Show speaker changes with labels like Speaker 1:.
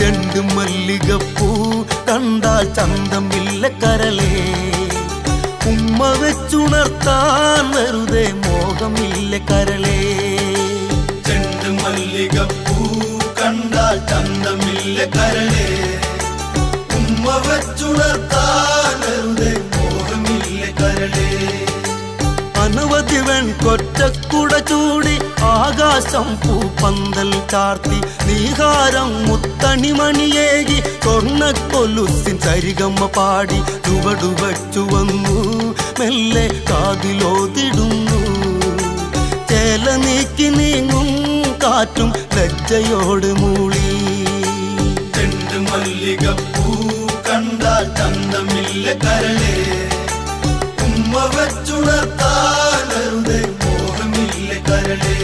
Speaker 1: ചെണ്ടു മല്ലികപ്പൂ കണ്ടാൽ ചന്തമില്ല കരളേ ഉമ്മ വെച്ചുണർത്താൻ വെറുതെ മോഹമില്ല കരളേ
Speaker 2: ചെണ്ടു മല്ലികപ്പൂ കണ്ടാൽ ചന്തമില്ല കരളേ ഉമ്മ വെച്ചുണർത്താൻ വെറുതെ മോഹമില്ല കരളേ
Speaker 1: അനവധി വെൺകൊറ്റക്കുട ചൂടി ആകാശം പൂപ്പന്തൽ ചാർത്തി നീഹാരം മുത്തണിമണിയേകി സ്വർണ്ണക്കൊലുസിൻ സരിഗമ്മ പാടി ചുവടുവച്ചു വന്നു മെല്ലെ കാതിലോതിടുന്നു ചേല നീക്കി നീങ്ങും കാറ്റും ലജ്ജയോട് മൂളി
Speaker 2: ചെണ്ടു മല്ലികപ്പൂ കണ്ടാൽ ചന്തമില്ല കരളേ ഉമ്മ വെച്ചുണർത്താൻ വെറുതെ മോഹമില്ല കരളേ